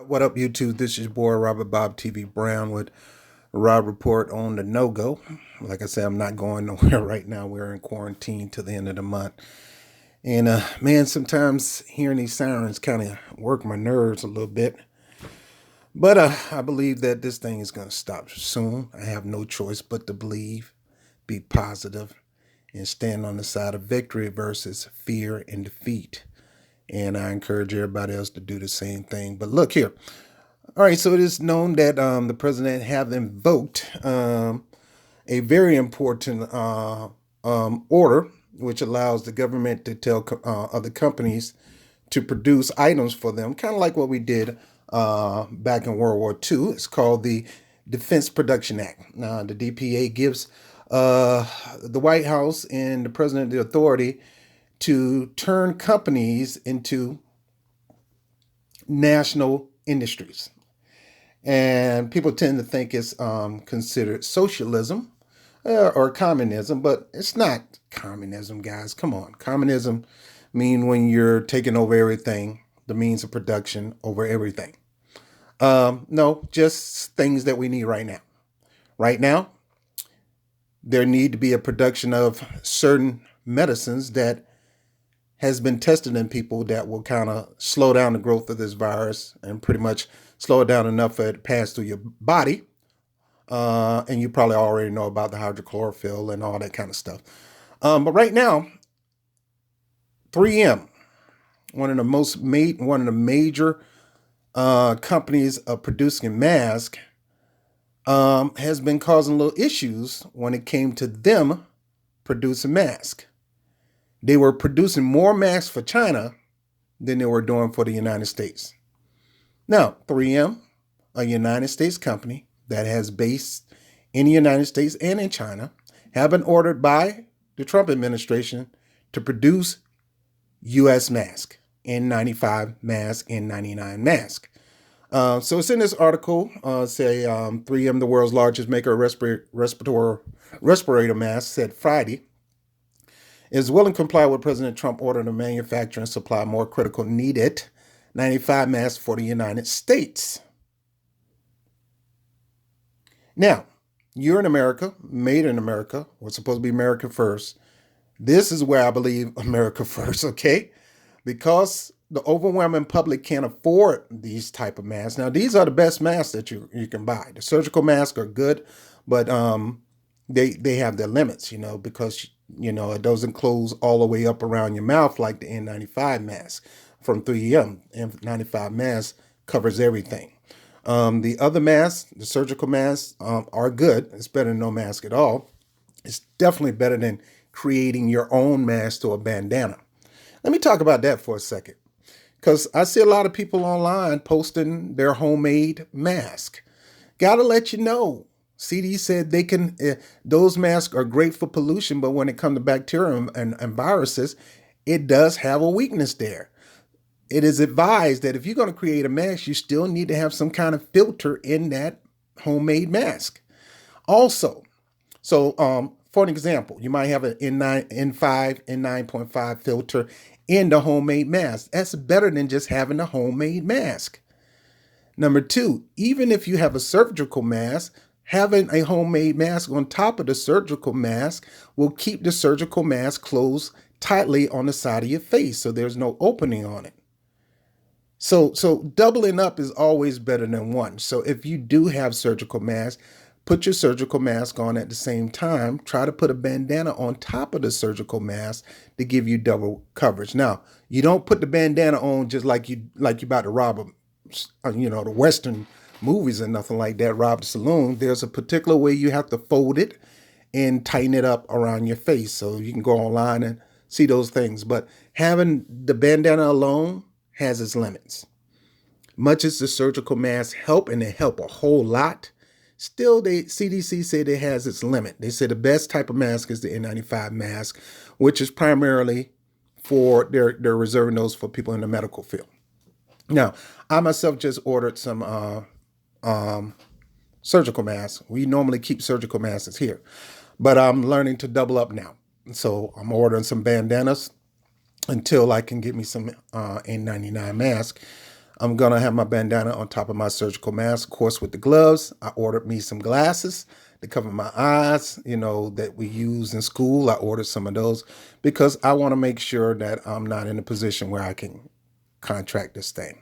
What up, YouTube? This is your boy Robert Bob TV Brown with Rob Report on the No Go. Like I said, I'm not going nowhere right now. We're in quarantine till the end of the month. And man, sometimes hearing these sirens kind of work my nerves a little bit. But I believe that this thing is going to stop soon. I have no choice but to believe, be positive, and stand on the side of victory versus fear and defeat. And I encourage everybody else to do the same thing. But look here. All right, so it is known that the president have invoked a very important order, which allows the government to tell other companies to produce items for them, kind of like what we did back in World War II. It's called the Defense Production Act. Now, the DPA gives the White House and the president the authority to turn companies into national industries. And people tend to think it's considered socialism or communism, but it's not communism, guys. Come on. Communism mean when you're taking over everything, the means of production over everything. No, just things that we need right now. Right now, there need to be a production of certain medicines that has been tested in people that will kind of slow down the growth of this virus and pretty much slow it down enough for it to pass through your body. And you probably already know about the hydrochlorophyll and all that kind of stuff. But right now, 3M, one of the major companies of producing masks, has been causing little issues when it came to them producing masks. They were producing more masks for China than they were doing for the United States. Now, 3M, a United States company that has base in the United States and in China, have been ordered by the Trump administration to produce U.S. mask, N95 mask, N99 mask. So it's in this article, 3M, the world's largest maker of respirator masks, said Friday, is willing to comply with President Trump order to manufacture and supply more critical needed 95 masks for the United States. Now, you're in America, made in America. We're supposed to be America first. This is where I believe America first, okay? Because the overwhelming public can't afford these type of masks. Now, these are the best masks that you can buy. The surgical masks are good, but they have their limits, because it doesn't close all the way up around your mouth like the N95 mask from 3M. N95 mask covers everything. The other masks, the surgical masks, are good. It's better than no mask at all. It's definitely better than creating your own mask to a bandana. Let me talk about that for a second, because I see a lot of people online posting their homemade mask. Gotta let you know. CD said those masks are great for pollution, but when it comes to bacteria and viruses, it does have a weakness there. It is advised that if you're going to create a mask, you still need to have some kind of filter in that homemade mask. Also, for an example, you might have an N9, N5, N9.5 filter in the homemade mask. That's better than just having a homemade mask. Number two, even if you have a surgical mask, having a homemade mask on top of the surgical mask will keep the surgical mask closed tightly on the side of your face, so there's no opening on it. So doubling up is always better than one. So if you do have surgical masks, put your surgical mask on at the same time. Try to put a bandana on top of the surgical mask to give you double coverage. Now, you don't put the bandana on just like you about to rob the Western movies and nothing like that, rob the saloon. There's a particular way you have to fold it and tighten it up around your face. So you can go online and see those things. But having the bandana alone has its limits. Much as the surgical masks help, and they help a whole lot, still CDC said it has its limit. They said the best type of mask is the N95 mask, which is primarily for, they're reserving those for people in the medical field. Now, I myself just ordered some surgical masks. We normally keep surgical masks here, but I'm learning to double up now. So I'm ordering some bandanas until I can get me some N99 mask. I'm going to have my bandana on top of my surgical mask, of course, with the gloves. I ordered me some glasses to cover my eyes, that we use in school. I ordered some of those because I want to make sure that I'm not in a position where I can contract this thing.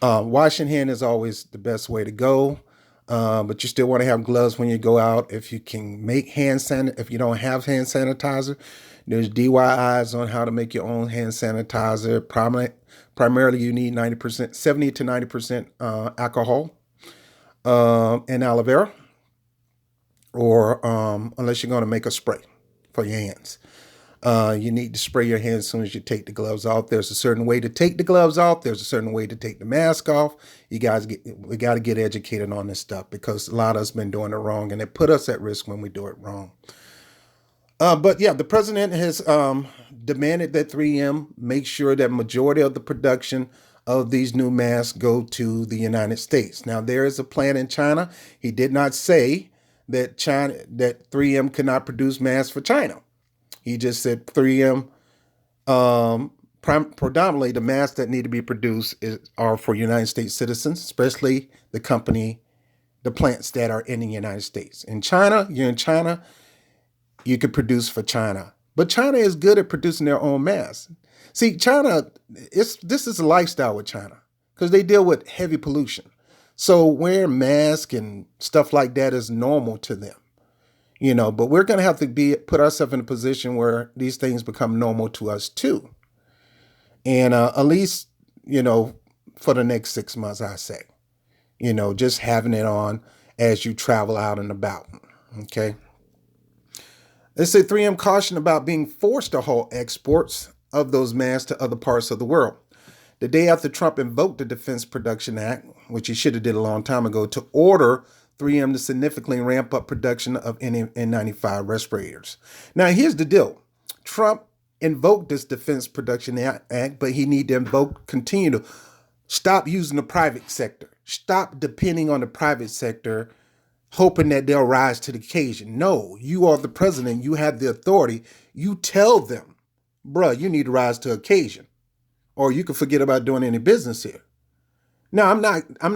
Washing hand is always the best way to go. But you still want to have gloves when you go out. If you can make if you don't have hand sanitizer, there's DIYs on how to make your own hand sanitizer. Primarily, you need 90%, 70 to 90% alcohol and aloe vera, or unless you're going to make a spray for your hands. You need to spray your hands as soon as you take the gloves off. There's a certain way to take the gloves off. There's a certain way to take the mask off. We got to get educated on this stuff because a lot of us been doing it wrong, and it put us at risk when we do it wrong. But yeah, the president has demanded that 3M make sure that majority of the production of these new masks go to the United States. Now, there is a plan in China. He did not say that 3M could not produce masks for China. He just said 3M, predominantly the masks that need to be produced are for United States citizens, especially the plants that are in the United States. In China, you're in China, you could produce for China. But China is good at producing their own masks. See, China, this is a lifestyle with China because they deal with heavy pollution. So wearing masks and stuff like that is normal to them. But we're going to have to put ourselves in a position where these things become normal to us too. And at least, for the next 6 months, I say, just having it on as you travel out and about. Okay. They say 3M cautioned about being forced to halt exports of those masks to other parts of the world. The day after Trump invoked the Defense Production Act, which he should have did a long time ago, to order 3M to significantly ramp up production of N95 respirators. Now, here's the deal. Trump invoked this Defense Production Act, but he need to continue to stop using the private sector. Stop depending on the private sector, hoping that they'll rise to the occasion. No, you are the president. You have the authority. You tell them, bruh, you need to rise to occasion, or you can forget about doing any business here. Now, I'm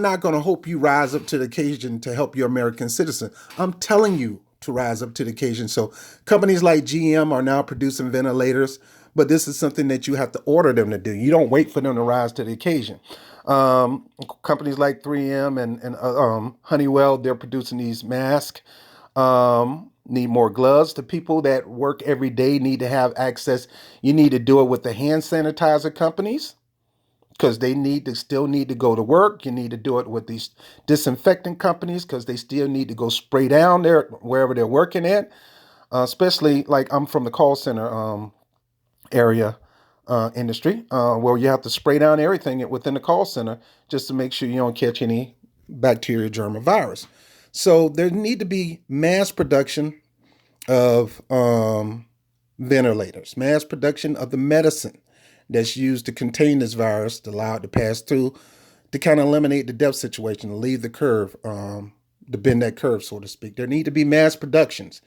not going to hope you rise up to the occasion to help your American citizen. I'm telling you to rise up to the occasion. So companies like GM are now producing ventilators, but this is something that you have to order them to do. You don't wait for them to rise to the occasion. Companies like 3M and Honeywell, they're producing these masks. Need more gloves. The people that work every day need to have access. You need to do it with the hand sanitizer companies, because they still need to go to work. You need to do it with these disinfectant companies because they still need to go spray down there wherever they're working at. Especially like I'm from the call center area industry where you have to spray down everything within the call center just to make sure you don't catch any bacteria, germ, or virus. So there need to be mass production of ventilators, mass production of the medicine that's used to contain this virus, to allow it to pass through, to kind of eliminate the death situation, to leave the curve, to bend that curve, so to speak. There need to be mass productions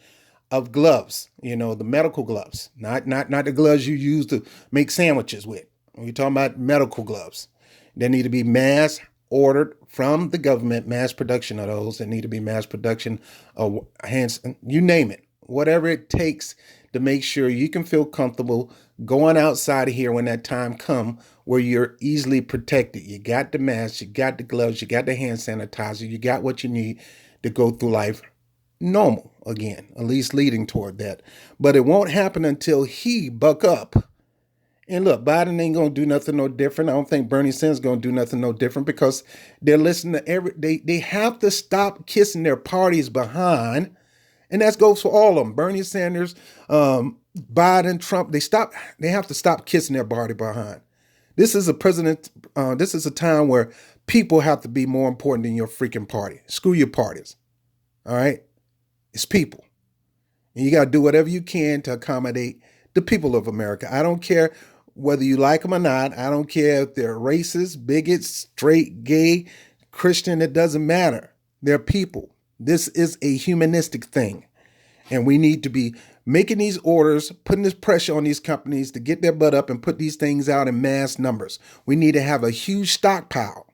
of gloves, the medical gloves, not the gloves you use to make sandwiches with. We're talking about medical gloves. There need to be mass ordered from the government, mass production of those. There need to be mass production of hands, you name it, whatever it takes to make sure you can feel comfortable going outside of here when that time come where you're easily protected. You got the mask, you got the gloves, you got the hand sanitizer, you got what you need to go through life normal again, at least leading toward that. But it won't happen until he buck up. And look, Biden ain't going to do nothing no different. I don't think Bernie Sanders going to do nothing no different because they're listening to they have to stop kissing their parties behind. And that goes for all of them. Bernie Sanders, Biden, Trump, they have to stop kissing their party behind. This is a time where people have to be more important than your freaking party. Screw your parties. All right? It's people. And you got to do whatever you can to accommodate the people of America. I don't care whether you like them or not. I don't care if they're racist, bigots, straight, gay, Christian. It doesn't matter. They're people. This is a humanistic thing. And we need to be making these orders, putting this pressure on these companies to get their butt up and put these things out in mass numbers. We need to have a huge stockpile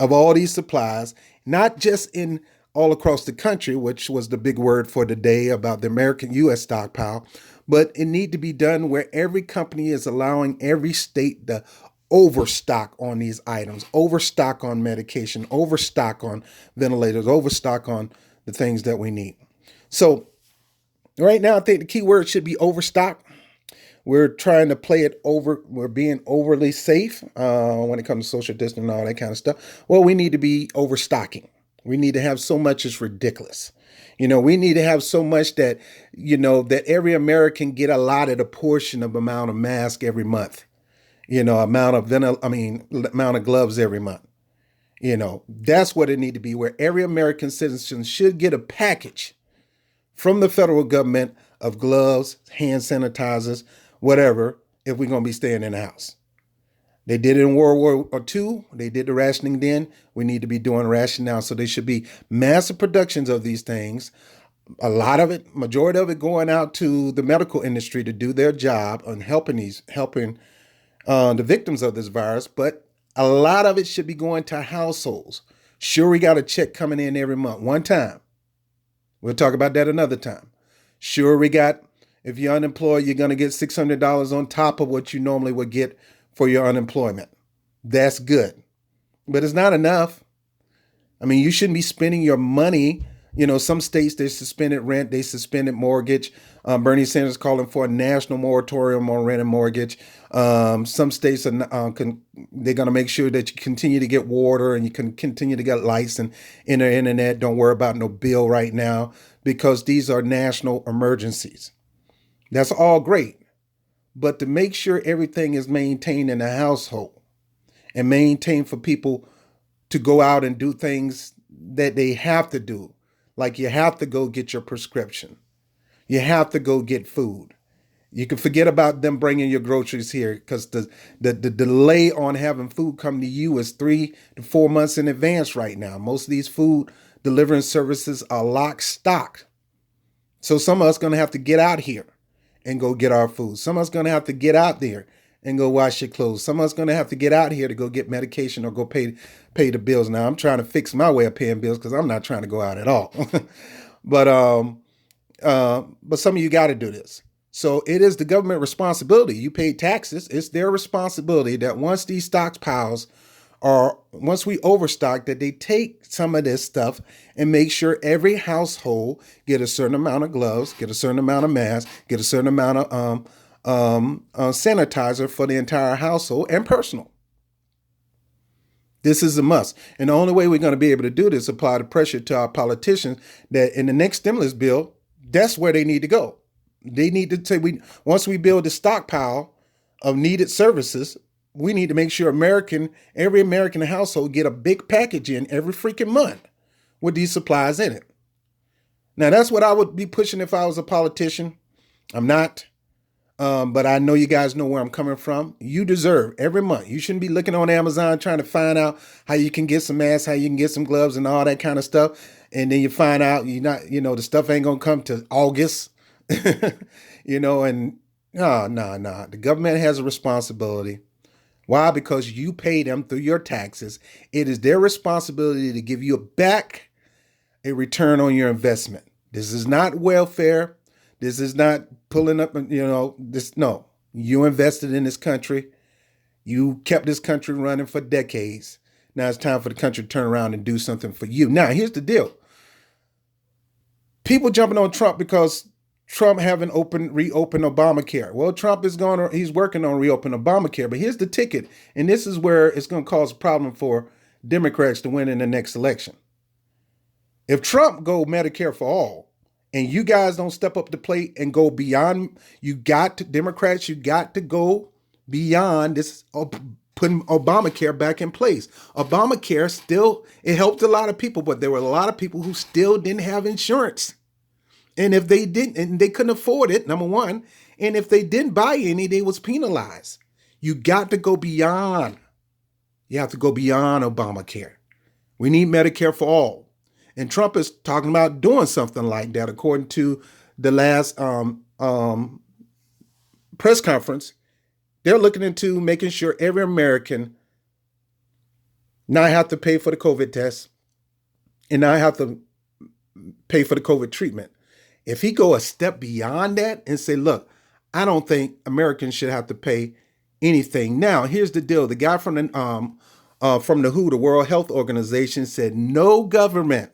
of all these supplies, not just in all across the country, which was the big word for today about the American U.S. stockpile, but it need to be done where every company is allowing every state to overstock on these items, overstock on medication, overstock on ventilators, overstock on the things that we need. So right now, I think the key word should be overstock. We're trying to play it over. We're being overly safe when it comes to social distancing and all that kind of stuff. Well, we need to be overstocking. We need to have so much it's ridiculous. We need to have so much that, that every American get allotted a portion of amount of mask every month. Amount of gloves every month. That's what it need to be, where every American citizen should get a package from the federal government of gloves, hand sanitizers, whatever, if we're going to be staying in the house. They did it in World War II. They did the rationing then. We need to be doing ration now. So there should be massive productions of these things. A lot of it, majority of it going out to the medical industry to do their job on helping the victims of this virus. But a lot of it should be going to households. Sure, we got a check coming in every month, one time. We'll talk about that another time. Sure, if you're unemployed, you're going to get $600 on top of what you normally would get for your unemployment. That's good. But it's not enough. You shouldn't be spending your money. Some states, they suspended rent, they suspended mortgage. Bernie Sanders calling for a national moratorium on rent and mortgage. Some states they're going to make sure that you continue to get water and you can continue to get lights and internet. Don't worry about no bill right now because these are national emergencies. That's all great. But to make sure everything is maintained in the household and maintained for people to go out and do things that they have to do, like you have to go get your prescription. You have to go get food. You can forget about them bringing your groceries here because the delay on having food come to you is 3 to 4 months in advance right now. Most of these food delivery services are lock stock. So some of us going to have to get out here and go get our food. Some of us going to have to get out there and go wash your clothes. Some of us going to have to get out here to go get medication or go pay the bills. Now, I'm trying to fix my way of paying bills because I'm not trying to go out at all. But some of you got to do this. So it is the government responsibility. You pay taxes. It's their responsibility that once these stockpiles once we overstock, that they take some of this stuff and make sure every household get a certain amount of gloves, get a certain amount of masks, get a certain amount of sanitizer for the entire household and personal. This is a must. And the only way we're going to be able to do this is apply the pressure to our politicians that in the next stimulus bill, that's where they need to go. They need to say, once we build a stockpile of needed services, we need to make sure every American household get a big package in every freaking month with these supplies in it. Now, that's what I would be pushing if I was a politician. I'm not. But I know you guys know where I'm coming from. You deserve every month. You shouldn't be looking on Amazon trying to find out how you can get some masks, how you can get some gloves and all that kind of stuff. And then you find out the stuff ain't going to come to August, and no. The government has a responsibility. Why? Because you pay them through your taxes. It is their responsibility to give you back a return on your investment. This is not welfare. This is not pulling up, no. You invested in this country. You kept this country running for decades. Now it's time for the country to turn around and do something for you. Now, here's the deal. People jumping on Trump because Trump haven't reopened Obamacare. Well, Trump he's working on reopen Obamacare, but here's the ticket. And this is where it's going to cause a problem for Democrats to win in the next election. If Trump go Medicare for all, and you guys don't step up the plate and go beyond, Democrats, you got to go beyond this, putting Obamacare back in place. Obamacare it helped a lot of people, but there were a lot of people who still didn't have insurance. And if they didn't, and they couldn't afford it, number one, and if they didn't buy any, they was penalized. You got to go beyond. You have to go beyond Obamacare. We need Medicare for all. And Trump is talking about doing something like that, according to the last press conference, they're looking into making sure every American not have to pay for the COVID test and not have to pay for the COVID treatment. If he go a step beyond that and say, look, I don't think Americans should have to pay anything. Now, here's the deal. The guy from the WHO, the World Health Organization, said no government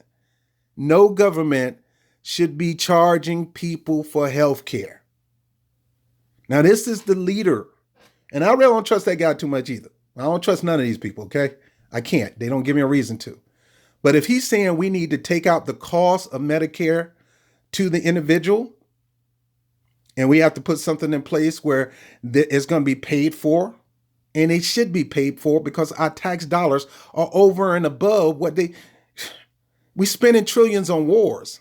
should be charging people for health care. Now, this is the leader. And I really don't trust that guy too much either. I don't trust none of these people, okay? I can't. They don't give me a reason to. But if he's saying we need to take out the cost of Medicare to the individual, and we have to put something in place where it's going to be paid for, and it should be paid for because our tax dollars are over and above what we spending trillions on wars.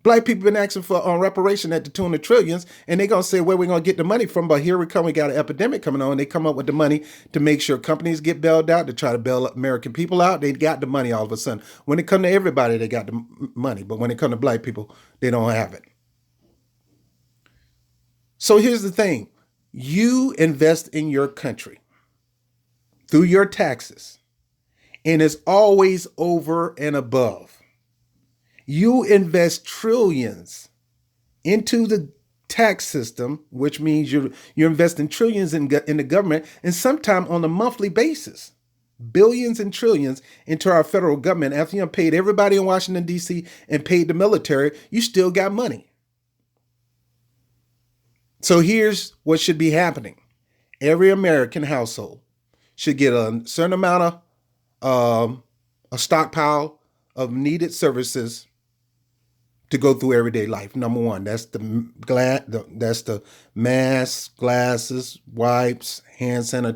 Black people been asking for reparation at the tune of trillions, and they're going to say where we're going to get the money from. But here we come. We got an epidemic coming on. They come up with the money to make sure companies get bailed out, to try to bail American people out. They got the money all of a sudden. When it comes to everybody, they got the money. But when it comes to black people, they don't have it. So here's the thing. You invest in your country through your taxes, and it's always over and above. You invest trillions into the tax system, which means you're investing trillions in the government, and sometimes on a monthly basis, billions and trillions into our federal government. After you paid everybody in Washington, D.C. and paid the military, you still got money. So here's what should be happening. Every American household should get a certain amount of a stockpile of needed services to go through everyday life. Number one, that's the mask, glasses, wipes, hand sanitizer.